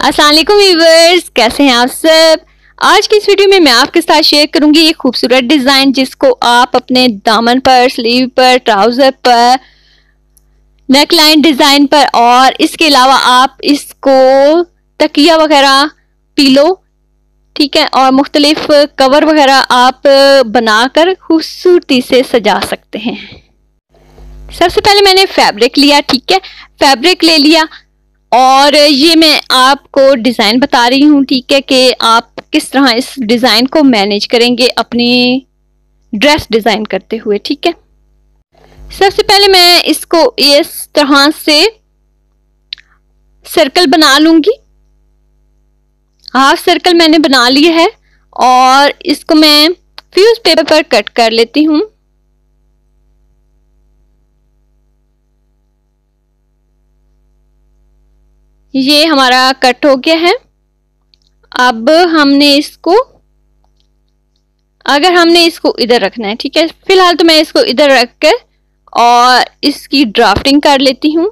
अस्सलाम वालेकुम व्यूअर्स, कैसे हैं आप सब। आज की इस वीडियो में मैं आपके साथ शेयर करूंगी एक खूबसूरत डिज़ाइन जिसको आप अपने दामन पर, स्लीव पर, ट्राउज़र पर, नेक लाइन डिज़ाइन पर और इसके अलावा आप इसको तकिया वगैरह, पीलो, ठीक है, और मुख्तलिफ कवर वगैरह आप बनाकर खूबसूरती से सजा सकते हैं। सबसे पहले मैंने फैब्रिक लिया, ठीक है, फैब्रिक ले लिया और ये मैं आपको डिज़ाइन बता रही हूँ, ठीक है, कि आप किस तरह इस डिज़ाइन को मैनेज करेंगे अपनी ड्रेस डिज़ाइन करते हुए, ठीक है। सबसे पहले मैं इसको इस तरह से सर्कल बना लूंगी। हाफ सर्कल मैंने बना लिया है और इसको मैं फ्यूज पेपर पर कट कर लेती हूँ। ये हमारा कट हो गया है। अब हमने इसको, अगर हमने इसको इधर रखना है, ठीक है, फिलहाल तो मैं इसको इधर रख कर और इसकी ड्राफ्टिंग कर लेती हूँ।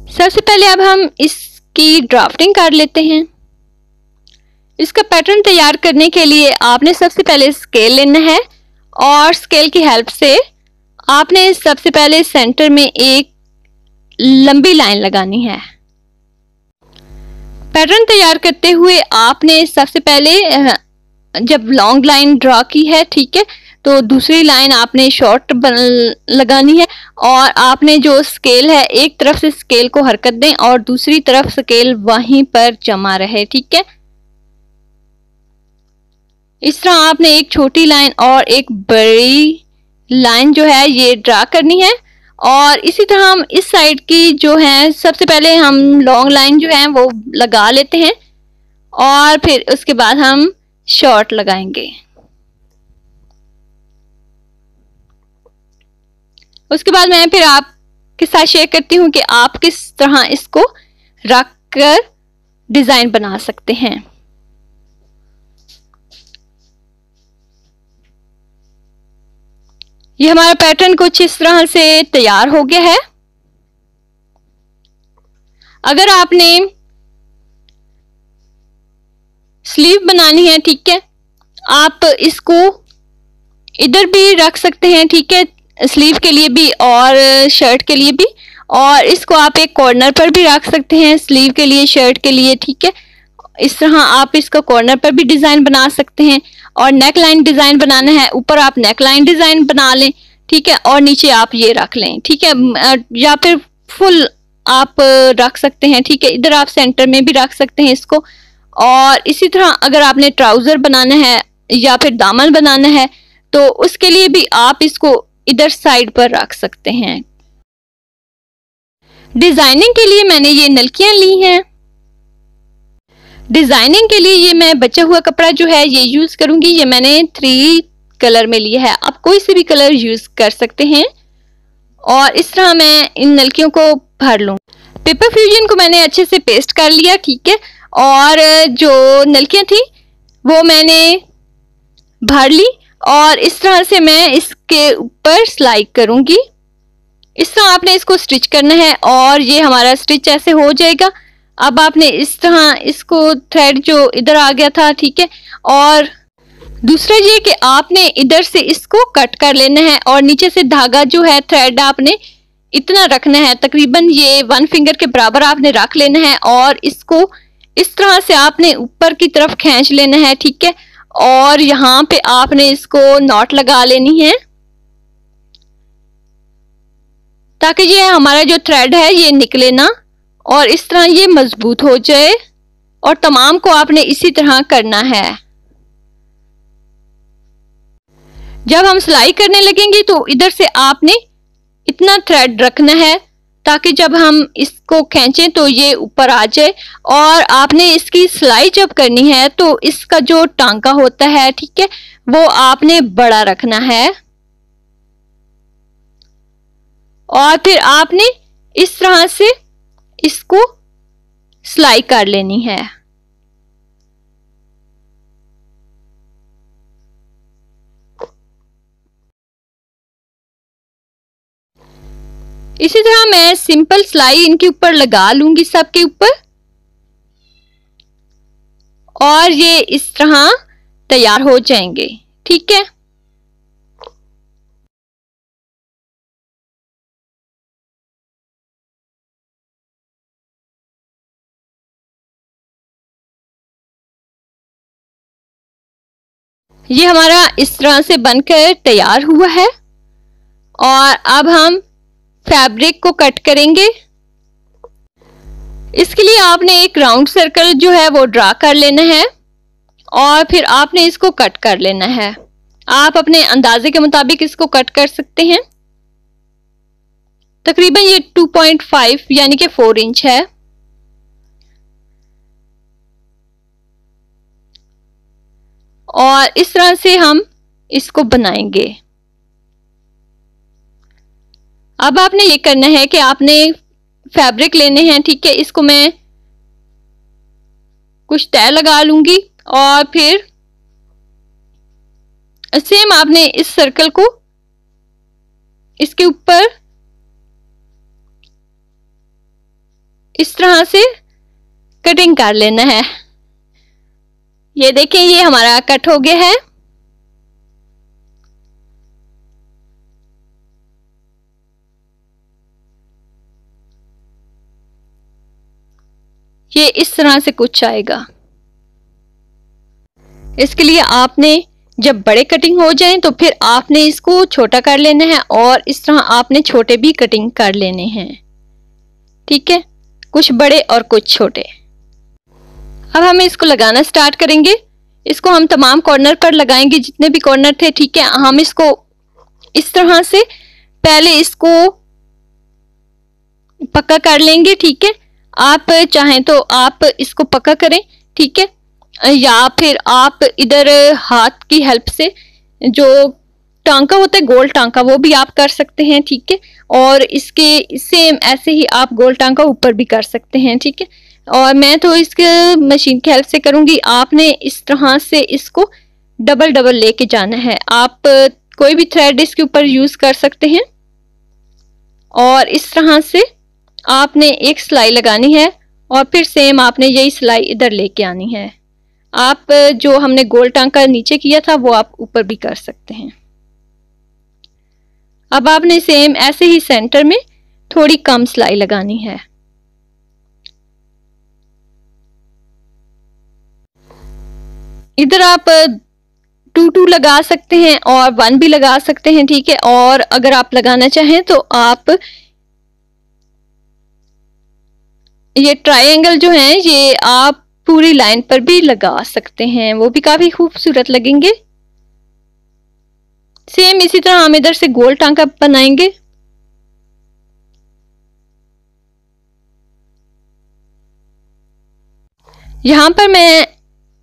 सबसे पहले अब हम इसकी ड्राफ्टिंग कर लेते हैं। इसका पैटर्न तैयार करने के लिए आपने सबसे पहले स्केल लेना है और स्केल की हेल्प से आपने सबसे पहले सेंटर में एक लंबी लाइन लगानी है। पैटर्न तैयार करते हुए आपने सबसे पहले जब लॉन्ग लाइन ड्रा की है, ठीक है, तो दूसरी लाइन आपने शॉर्ट लगानी है और आपने जो स्केल है एक तरफ से स्केल को हरकत दें और दूसरी तरफ स्केल वहीं पर जमा रहे, ठीक है। इस तरह आपने एक छोटी लाइन और एक बड़ी लाइन जो है ये ड्रा करनी है और इसी तरह हम इस साइड की जो है सबसे पहले हम लॉन्ग लाइन जो है वो लगा लेते हैं और फिर उसके बाद हम शॉर्ट लगाएंगे। उसके बाद मैं फिर आपके साथ शेयर करती हूँ कि आप किस तरह इसको रख कर डिज़ाइन बना सकते हैं। ये हमारा पैटर्न कुछ इस तरह से तैयार हो गया है। अगर आपने स्लीव बनानी है, ठीक है, आप इसको इधर भी रख सकते हैं, ठीक है, स्लीव के लिए भी और शर्ट के लिए भी, और इसको आप एक कॉर्नर पर भी रख सकते हैं स्लीव के लिए, शर्ट के लिए, ठीक है। इस तरह आप इसको कॉर्नर पर भी डिज़ाइन बना सकते हैं और नेक लाइन डिज़ाइन बनाना है, ऊपर आप नेक लाइन डिज़ाइन बना लें, ठीक है, और नीचे आप ये रख लें, ठीक है, या फिर फुल आप रख सकते हैं, ठीक है, इधर आप सेंटर में भी रख सकते हैं इसको। और इसी तरह अगर आपने ट्राउज़र बनाना है या फिर दामन बनाना है तो उसके लिए भी आप इसको इधर साइड पर रख सकते हैं। डिज़ाइनिंग के लिए मैंने ये नलकियां ली हैं। डिज़ाइनिंग के लिए ये मैं बचा हुआ कपड़ा जो है ये यूज़ करूंगी। ये मैंने 3 कलर में लिया है, आप कोई से भी कलर यूज़ कर सकते हैं और इस तरह मैं इन नलकियों को भर लूँ। पेपर फ्यूजन को मैंने अच्छे से पेस्ट कर लिया, ठीक है, और जो नलकियां थी वो मैंने भर ली और इस तरह से मैं इसके ऊपर सिलाई करूंगी। इस तरह आपने इसको स्टिच करना है और ये हमारा स्टिच ऐसे हो जाएगा। अब आपने इस तरह इसको थ्रेड जो इधर आ गया था, ठीक है, और दूसरा ये कि आपने इधर से इसको कट कर लेना है और नीचे से धागा जो है थ्रेड आपने इतना रखना है, तकरीबन ये 1 फिंगर के बराबर आपने रख लेना है और इसको इस तरह से आपने ऊपर की तरफ खींच लेना है, ठीक है, और यहाँ पे आपने इसको नॉट लगा लेनी है ताकि ये हमारा जो थ्रेड है ये निकले ना और इस तरह ये मजबूत हो जाए। और तमाम को आपने इसी तरह करना है। जब हम सिलाई करने लगेंगे तो इधर से आपने इतना थ्रेड रखना है ताकि जब हम इसको खींचें तो ये ऊपर आ जाए। और आपने इसकी सिलाई जब करनी है तो इसका जो टांका होता है, ठीक है, वो आपने बड़ा रखना है और फिर आपने इस तरह से इसको सिलाई कर लेनी है। इसी तरह मैं सिंपल सिलाई इनके ऊपर लगा लूंगी सबके ऊपर, और ये इस तरह तैयार हो जाएंगे। ठीक है, ये हमारा इस तरह से बनकर तैयार हुआ है। और अब हम फैब्रिक को कट करेंगे। इसके लिए आपने एक राउंड सर्कल जो है वो ड्रा कर लेना है और फिर आपने इसको कट कर लेना है। आप अपने अंदाजे के मुताबिक इसको कट कर सकते हैं। तकरीबन ये 2.5 यानी कि 4 इंच है। और इस तरह से हम इसको बनाएंगे। अब आपने ये करना है कि आपने फैब्रिक लेने हैं। ठीक है, इसको मैं कुछ तय लगा लूंगी और फिर सेम आपने इस सर्कल को इसके ऊपर इस तरह से कटिंग कर लेना है। ये देखें, ये हमारा कट हो गया है। ये इस तरह से कुछ आएगा। इसके लिए आपने जब बड़े कटिंग हो जाएं तो फिर आपने इसको छोटा कर लेना है और इस तरह आपने छोटे भी कटिंग कर लेने हैं। ठीक है, कुछ बड़े और कुछ छोटे। अब हम इसको लगाना स्टार्ट करेंगे। इसको हम तमाम कॉर्नर पर लगाएंगे जितने भी कॉर्नर थे। ठीक है, हम इसको इस तरह से पहले इसको पक्का कर लेंगे। ठीक है, आप चाहें तो आप इसको पक्का करें। ठीक है, या फिर आप इधर हाथ की हेल्प से जो टांका होता है गोल टांका वो भी आप कर सकते हैं। ठीक है, और इसके सेम ऐसे ही आप गोल टांका ऊपर भी कर सकते हैं। ठीक है, और मैं तो इसके मशीन की हेल्प से करूंगी। आपने इस तरह से इसको डबल डबल लेके जाना है। आप कोई भी थ्रेड इसके ऊपर यूज कर सकते हैं और इस तरह से आपने एक सिलाई लगानी है और फिर सेम आपने यही सिलाई इधर लेके आनी है। आप जो हमने गोल टांका नीचे किया था वो आप ऊपर भी कर सकते हैं। अब आपने सेम ऐसे ही सेंटर में थोड़ी कम सिलाई लगानी है। इधर आप 2 लगा सकते हैं और 1 भी लगा सकते हैं। ठीक है, और अगर आप लगाना चाहें तो आप ये ट्रायंगल जो है ये आप पूरी लाइन पर भी लगा सकते हैं, वो भी काफी खूबसूरत लगेंगे। सेम इसी तरह हम इधर से गोल टांका बनाएंगे। यहां पर मैं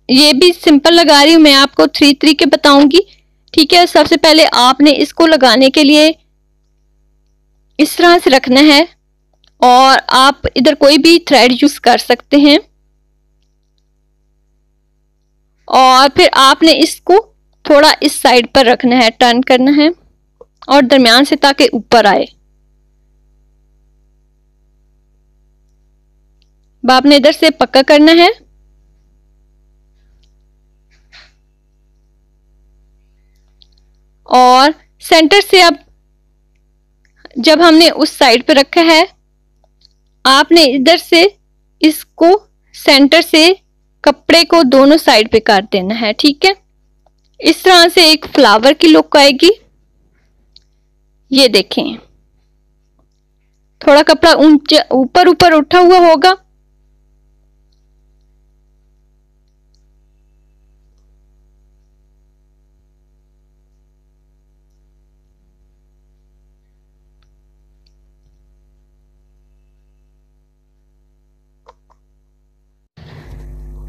ये भी सिंपल लगा रही हूं, मैं आपको 3 तरीके बताऊंगी। ठीक है, सबसे पहले आपने इसको लगाने के लिए इस तरह से रखना है और आप इधर कोई भी थ्रेड यूज कर सकते हैं और फिर आपने इसको थोड़ा इस साइड पर रखना है, टर्न करना है और दरमियान से ताकि ऊपर आए। अब आपने इधर से पक्का करना है और सेंटर से अब जब हमने उस साइड पे रखा है आपने इधर से इसको सेंटर से कपड़े को दोनों साइड पे काट देना है। ठीक है, इस तरह से एक फ्लावर की लुक आएगी। ये देखें, थोड़ा कपड़ा ऊंचा ऊपर ऊपर उठा हुआ होगा।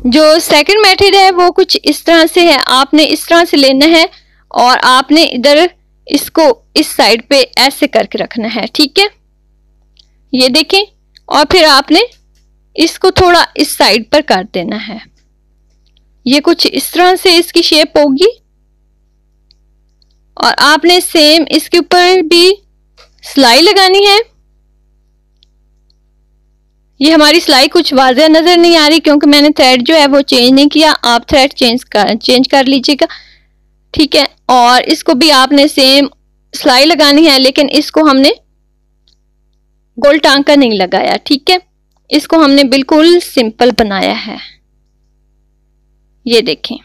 जो सेकंड मेथड है वो कुछ इस तरह से है। आपने इस तरह से लेना है और आपने इधर इसको इस साइड पे ऐसे करके रखना है। ठीक है, ये देखें, और फिर आपने इसको थोड़ा इस साइड पर काट देना है। ये कुछ इस तरह से इसकी शेप होगी और आपने सेम इसके ऊपर भी सिलाई लगानी है ये हमारी सिलाई कुछ वाज़ेह नज़र नहीं आ रही क्योंकि मैंने थ्रेड जो है वो चेंज नहीं किया। आप थ्रेड चेंज कर लीजिएगा, ठीक है। और इसको भी आपने सेम सिलाई लगानी है, लेकिन इसको हमने गोल टांका नहीं लगाया, ठीक है। इसको हमने बिल्कुल सिंपल बनाया है, ये देखें।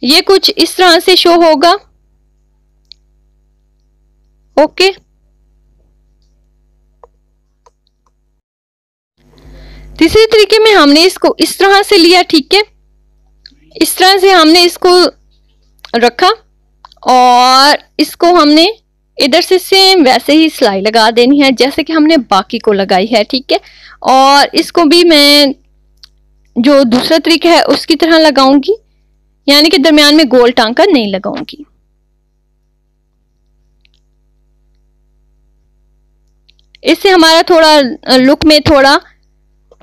ये कुछ इस तरह से शो होगा, ओके। तीसरे तरीके में हमने इसको इस तरह से लिया, ठीक है। इस तरह से हमने इसको रखा और इसको हमने इधर से सेम वैसे ही सिलाई लगा देनी है जैसे कि हमने बाकी को लगाई है, ठीक है। और इसको भी मैं जो दूसरा तरीका है उसकी तरह लगाऊंगी, यानी कि दरमियान में गोल टांका नहीं लगाऊंगी। इससे हमारा थोड़ा लुक में थोड़ा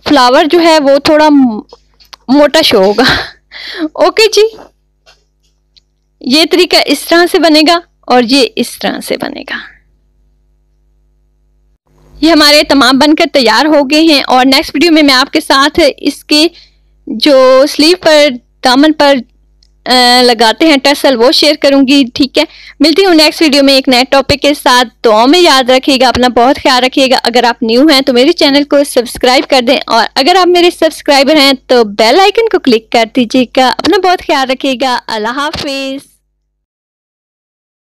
फ्लावर जो है वो थोड़ा मोटा शो होगा। ओके जी, ये तरीका इस तरह से बनेगा और ये इस तरह से बनेगा। ये हमारे तमाम बनकर तैयार हो गए हैं और नेक्स्ट वीडियो में मैं आपके साथ इसके जो स्लीव पर दामन पर लगाते हैं टसल वो शेयर करूंगी, ठीक है। मिलती हूँ नेक्स्ट वीडियो में एक नए टॉपिक के साथ। दुआ में याद रखिएगा, अपना बहुत ख्याल रखिएगा। अगर आप न्यू हैं तो मेरे चैनल को सब्सक्राइब कर दें और अगर आप मेरे सब्सक्राइबर हैं तो बेल आइकन को क्लिक कर दीजिएगा। अपना बहुत ख्याल रखिएगा। अल्लाह हाफिज।